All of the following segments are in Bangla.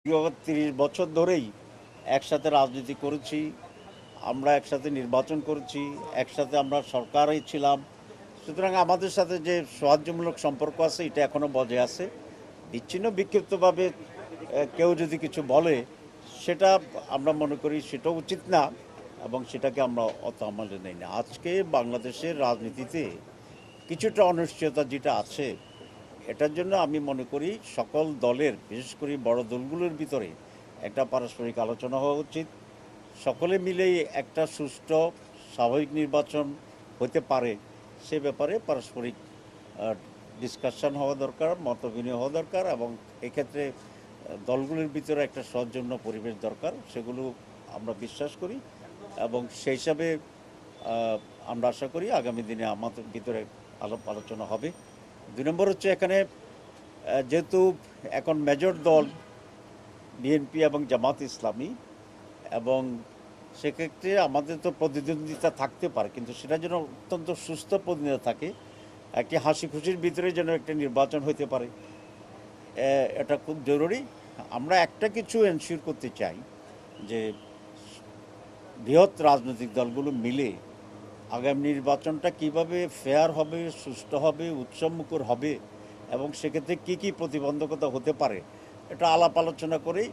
বিগত ৩০ বছর ধরেই একসাথে রাজনীতি করেছি, আমরা একসাথে নির্বাচন করেছি, একসাথে আমরা সরকারেই ছিলাম। সুতরাং আমাদের সাথে যে সৌহার্দ্যমূলক সম্পর্ক আছে এটা এখনও বজায় আছে। বিচ্ছিন্ন বিক্ষিপ্তভাবে কেউ যদি কিছু বলে সেটা আমরা মনে করি সেটা উচিত না এবং সেটাকে আমরা অত আমলে নেই না। আজকে বাংলাদেশের রাজনীতিতে কিছুটা অনিশ্চয়তা যেটা আছে এটার জন্য আমি মনে করি সকল দলের, বিশেষ করে বড় দলগুলোর ভিতরে একটা পারস্পরিক আলোচনা হওয়া উচিত। সকলে মিলেই একটা সুষ্ঠু স্বাভাবিক নির্বাচন হতে পারে সে ব্যাপারে পারস্পরিক ডিসকাশন হওয়া দরকার, মত বিনিময় হওয়া দরকার এবং এক্ষেত্রে দলগুলির ভিতরে একটা সৌজন্য পরিবেশ দরকার, সেগুলো আমরা বিশ্বাস করি এবং সেই হিসাবে আমরা আশা করি আগামী দিনে আমাদের ভিতরে আলাপ আলোচনা হবে। ২ নম্বর হচ্ছে এখানে যেহেতু এখন মেজর দল বিএনপি এবং জামাত ইসলামী এবং সেক্ষেত্রে আমাদের তো প্রতিদ্বন্দ্বিতা থাকতে পারে, কিন্তু সেটা যেন অত্যন্ত সুস্থ প্রতিদ্বন্দ্বিতা থাকে, একটি হাসি খুশির ভিতরে যেন একটা নির্বাচন হতে পারে, এটা খুব জরুরি। আমরা একটা কিছু এনশিওর করতে চাই যে বৃহৎ রাজনৈতিক দলগুলো মিলে আগামী নির্বাচনটা কিভাবে ফেয়ার হবে, সুষ্ঠু হবে, উৎসবমুখর হবে এবং সেক্ষেত্রে কী কী প্রতিবন্ধকতা হতে পারে এটা আলাপ আলোচনা করেই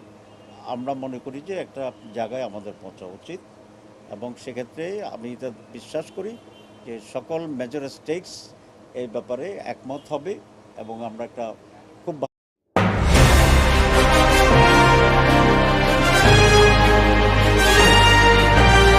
আমরা মনে করি যে একটা জায়গায় আমাদের পৌঁছা উচিত এবং সেক্ষেত্রে আমি এটা বিশ্বাস করি যে সকল মেজর স্টেকস এই ব্যাপারে একমত হবে এবং আমরা একটা